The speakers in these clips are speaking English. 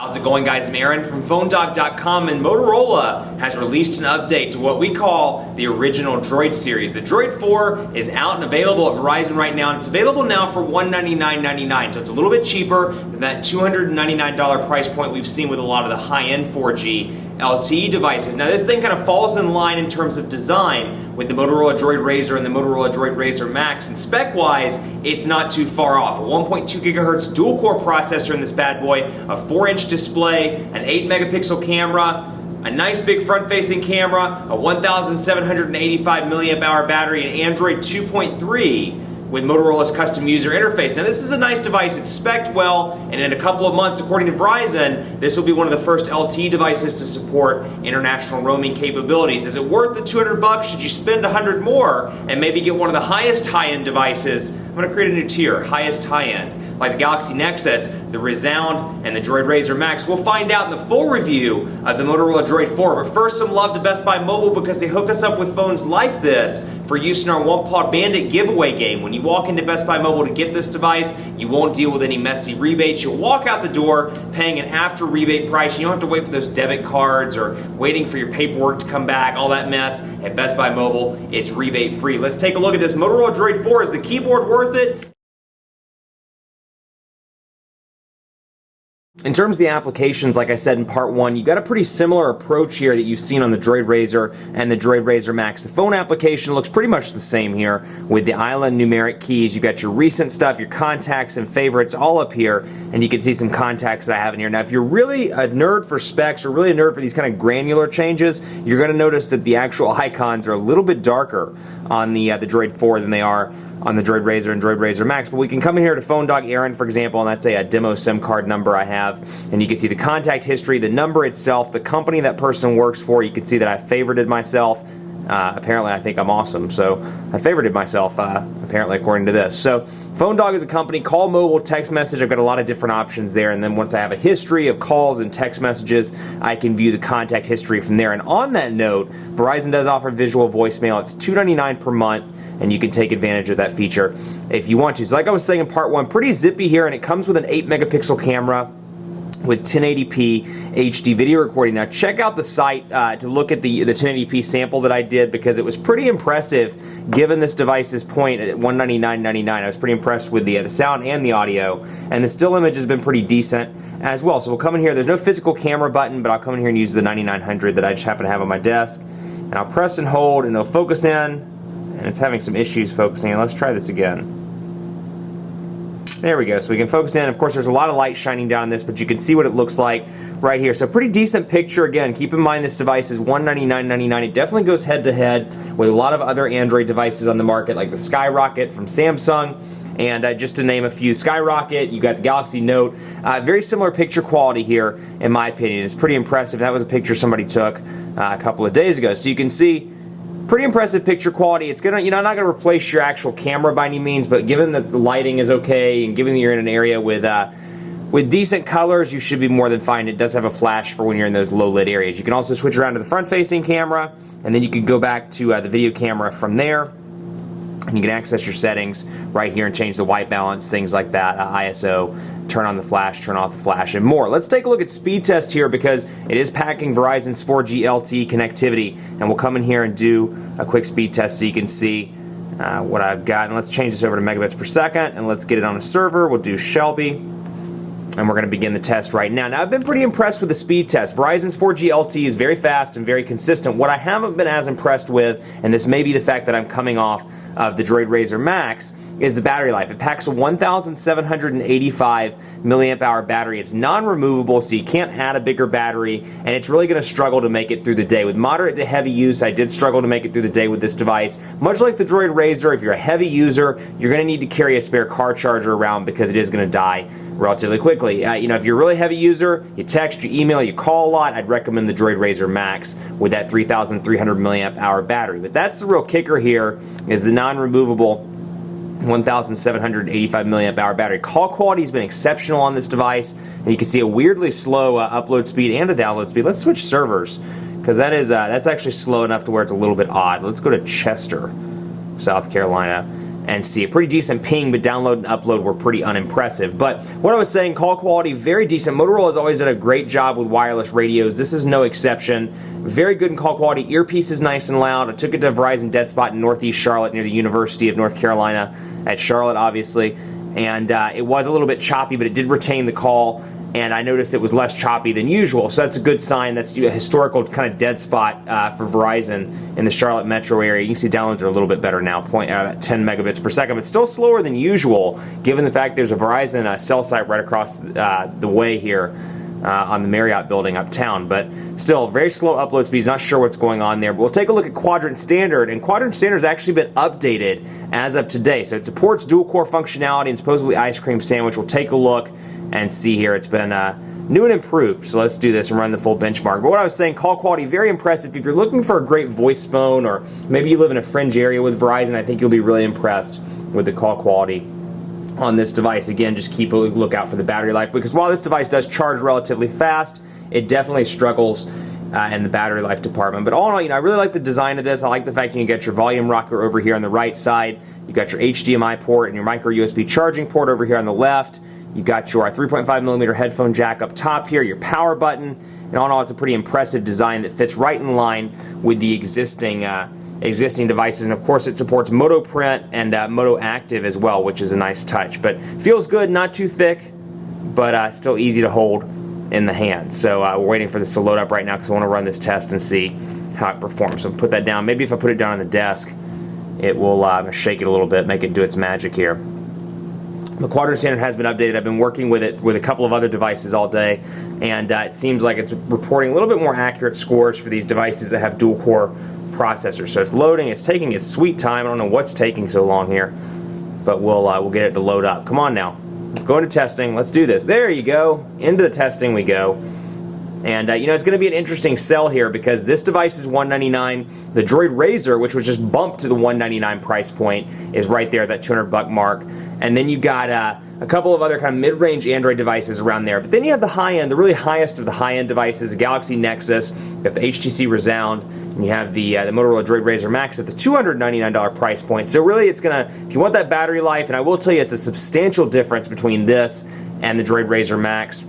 How's it going, guys? I'm Aaron from PhoneDog.com, and Motorola has released an update to what we call the original Droid series. The Droid 4 is out and available at Verizon right now, and it's available now for $199.99, so it's a little bit cheaper than that $299 price point we've seen with a lot of the high-end 4G LTE devices. Now, this thing kind of falls in line in terms of design with the Motorola DROID Razr and the Motorola DROID Razr Max, and spec-wise, it's not too far off. A 1.2 gigahertz dual-core processor in this bad boy, a 4-inch display, an 8-megapixel camera, a nice big front-facing camera, a 1,785 milliamp hour battery, and Android 2.3 with Motorola's custom user interface. Now, this is a nice device. It's spec'd well, and in a couple of months, according to Verizon, this will be one of the first LTE devices to support international roaming capabilities. Is it worth the $200? Should you spend $100 more and maybe get one of the highest high-end devices? I'm going to create a new tier, highest high-end, like the Galaxy Nexus, the Resound, and the DROID Razr Max. We'll find out in the full review of the Motorola DROID 4. But first, some love to Best Buy Mobile because they hook us up with phones like this for use in our One Paw Bandit giveaway game. When you walk into Best Buy Mobile to get this device, you won't deal with any messy rebates. You'll walk out the door paying an after rebate price. You don't have to wait for those debit cards or waiting for your paperwork to come back, all that mess. At Best Buy Mobile, it's rebate free. Let's take a look at this Motorola DROID 4. Is the keyboard worth it? In terms of the applications, like I said in part one, you got a pretty similar approach here that you've seen on the DROID Razr and the DROID Razr Max. The phone application looks pretty much the same here with the island numeric keys. You've got your recent stuff, your contacts and favorites all up here, and you can see some contacts that I have in here. Now, if you're really a nerd for specs or really a nerd for these kind of granular changes, you're going to notice that the actual icons are a little bit darker on the DROID 4 than they are on the DROID Razr and DROID Razr Max. But we can come in here to Phone Dog Aaron, for example, and that's a demo SIM card number I have. And you can see the contact history, the number itself, the company that person works for. You can see that I favorited myself. Apparently, I think I'm awesome, so I favorited myself, apparently, according to this. So, Phone Dog is a company. Call, mobile, text message. I've got a lot of different options there. And then once I have a history of calls and text messages, I can view the contact history from there. And on that note, Verizon does offer visual voicemail. It's $2.99 per month, and you can take advantage of that feature if you want to. So like I was saying in part one, pretty zippy here, and it comes with an 8-megapixel camera with 1080p HD video recording. Now check out the site to look at the 1080p sample that I did, because it was pretty impressive given this device's point at $199.99. I was pretty impressed with the sound and the audio, and the still image has been pretty decent as well. So we'll come in here. There's no physical camera button, but I'll come in here and use the 9900 that I just happen to have on my desk, and I'll press and hold, and it'll focus in, and it's having some issues focusing in. Let's try this again. There we go, so we can focus in. Of course, there's a lot of light shining down on this, but you can see what it looks like right here. So pretty decent picture. Again, keep in mind this device is $199.99. It definitely goes head-to-head with a lot of other Android devices on the market, like the Skyrocket from Samsung, and just to name a few, Skyrocket, you got the Galaxy Note. Very similar picture quality here, in my opinion. It's pretty impressive. That was a picture somebody took a couple of days ago. So you can see pretty impressive picture quality. It's gonna, not gonna replace your actual camera by any means, but given that the lighting is okay and given that you're in an area with decent colors, you should be more than fine. It does have a flash for when you're in those low lit areas. You can also switch around to the front-facing camera, and then you can go back to the video camera from there, and you can access your settings right here and change the white balance, things like that, ISO, turn on the flash, turn off the flash, and more. Let's take a look at speed test here, because it is packing Verizon's 4G LTE connectivity, and we'll come in here and do a quick speed test so you can see what I've got. And let's change this over to megabits per second, and let's get it on a server. We'll do Shelby, and we're going to begin the test right now. Now, I've been pretty impressed with the speed test. Verizon's 4G LTE is very fast and very consistent. What I haven't been as impressed with, and this may be the fact that I'm coming off of the DROID Razr Max, is the battery life. It packs a 1,785 milliamp hour battery. It's non-removable, so you can't add a bigger battery, and it's really going to struggle to make it through the day. With moderate to heavy use, I did struggle to make it through the day with this device. Much like the DROID Razr, if you're a heavy user, you're going to need to carry a spare car charger around, because it is going to die relatively quickly. If you're a really heavy user, you text, you email, you call a lot, I'd recommend the DROID Razr Max with that 3,300 milliamp hour battery. But that's the real kicker here, is the non-removable 1,785 milliamp hour battery. Call quality has been exceptional on this device, and you can see a weirdly slow upload speed and a download speed. Let's switch servers, because that's actually slow enough to where it's a little bit odd. Let's go to Chester, South Carolina, and see a pretty decent ping, but download and upload were pretty unimpressive. But what I was saying, call quality, very decent. Motorola has always done a great job with wireless radios. This is no exception. Very good in call quality. Earpiece is nice and loud. I took it to Verizon Dead Spot in Northeast Charlotte near the University of North Carolina at Charlotte, obviously. And it was a little bit choppy, but it did retain the call. And I noticed it was less choppy than usual, so that's a good sign. That's a historical kind of dead spot for Verizon in the Charlotte metro area. You can see downloads are a little bit better now, 10 megabits per second, but still slower than usual, given the fact there's a Verizon cell site right across the way here on the Marriott building uptown. But still, very slow upload speeds. Not sure what's going on there. But we'll take a look at Quadrant Standard, and Quadrant Standard has actually been updated as of today. So it supports dual-core functionality and supposedly ice cream sandwich. We'll take a look and see here. It's been new and improved. So let's do this and run the full benchmark. But what I was saying, call quality, very impressive. If you're looking for a great voice phone, or maybe you live in a fringe area with Verizon, I think you'll be really impressed with the call quality on this device. Again, just keep a lookout for the battery life, because while this device does charge relatively fast, it definitely struggles in the battery life department. But all in all, I really like the design of this. I like the fact you can get your volume rocker over here on the right side. You got your HDMI port and your micro USB charging port over here on the left. You got your 3.5mm headphone jack up top here, your power button, and all in all, it's a pretty impressive design that fits right in line with the existing devices. And of course, it supports Moto Print and Moto Active as well, which is a nice touch. But feels good, not too thick, but still easy to hold in the hand. So we're waiting for this to load up right now because I want to run this test and see how it performs. So put that down. Maybe if I put it down on the desk, it will shake it a little bit, make it do its magic here. The Quadrant Standard has been updated. I've been working with it with a couple of other devices all day, and it seems like it's reporting a little bit more accurate scores for these devices that have dual-core processors. So it's loading. It's taking its sweet time. I don't know what's taking so long here, but we'll get it to load up. Come on now. Let's go into testing. Let's do this. There you go. Into the testing we go. And it's going to be an interesting sell here, because this device is $199. The Droid Razr, which was just bumped to the $199 price point, is right there, that $200 mark. And then you got a couple of other kind of mid-range Android devices around there. But then you have the high-end, the really highest of the high-end devices, the Galaxy Nexus, you have the HTC Resound, and you have the Motorola DROID Razr Max at the $299 price point. So really, it's going to, if you want that battery life, and I will tell you it's a substantial difference between this and the DROID Razr Max.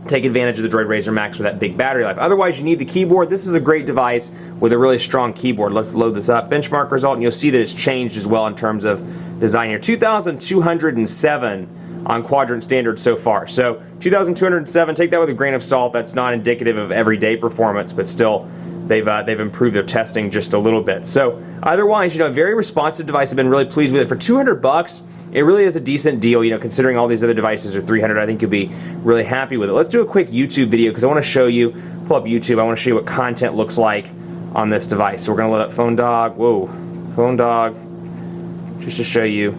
Take advantage of the DROID Razr Max for that big battery life. Otherwise, you need the keyboard. This is a great device with a really strong keyboard. Let's load this up. Benchmark result, and you'll see that it's changed as well in terms of design here. 2,207 on Quadrant Standard so far. So 2,207, take that with a grain of salt. That's not indicative of everyday performance, but still, they've improved their testing just a little bit. So otherwise, a very responsive device. I've been really pleased with it. For $200, it really is a decent deal, considering all these other devices are $300. I think you'll be really happy with it. Let's do a quick YouTube video, because I want to show you, pull up YouTube, I want to show you what content looks like on this device. So we're going to load up Phone Dog, Phone Dog, just to show you.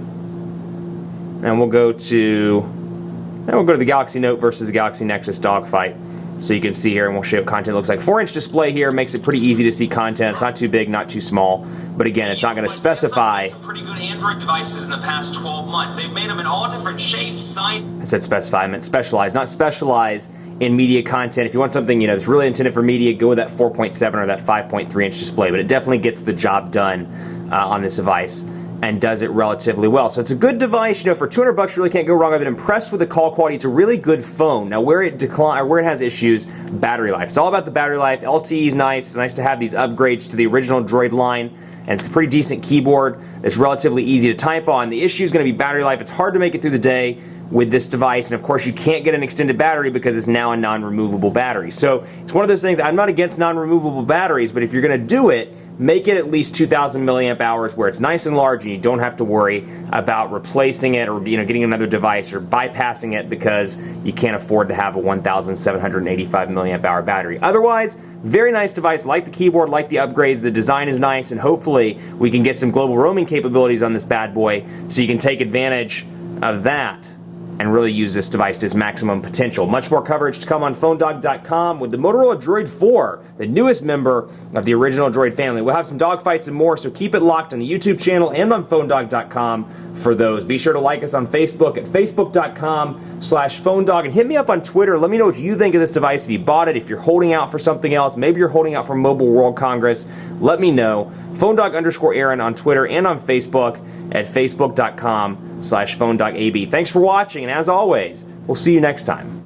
And we'll go to the Galaxy Note versus the Galaxy Nexus dogfight. So you can see here, and we'll show you what content looks like. 4-inch display here makes it pretty easy to see content. It's not too big, not too small. But again, it's not going to specify. Some pretty good Android devices in the past 12 months. They've made them in all different shapes, sizes. I said specify, I meant specialize, not specialize in media content. If you want something that's really intended for media, go with that 4.7 or that 5.3-inch display. But it definitely gets the job done on this device, and does it relatively well. So it's a good device. For $200, you really can't go wrong. I've been impressed with the call quality. It's a really good phone. Now, where it has issues, battery life. It's all about the battery life. LTE is nice. It's nice to have these upgrades to the original Droid line, and it's a pretty decent keyboard. It's relatively easy to type on. The issue is going to be battery life. It's hard to make it through the day with this device, and of course you can't get an extended battery because it's now a non-removable battery. So it's one of those things. I'm not against non-removable batteries, but if you're going to do it, make it at least 2,000 milliamp hours where it's nice and large, and you don't have to worry about replacing it, or getting another device, or bypassing it because you can't afford to have a 1,785 milliamp hour battery. Otherwise, very nice device. Like the keyboard, like the upgrades. The design is nice, and hopefully we can get some global roaming capabilities on this bad boy, so you can take advantage of that and really use this device to its maximum potential. Much more coverage to come on PhoneDog.com with the Motorola DROID 4, the newest member of the original Droid family. We'll have some dogfights and more, so keep it locked on the YouTube channel and on PhoneDog.com for those. Be sure to like us on Facebook at Facebook.com/PhoneDog, and hit me up on Twitter. Let me know what you think of this device. If you bought it, if you're holding out for something else, maybe you're holding out for Mobile World Congress, let me know. PhoneDog_Aaron on Twitter and on Facebook. at facebook.com/phone.ab. Thanks for watching, and as always, we'll see you next time.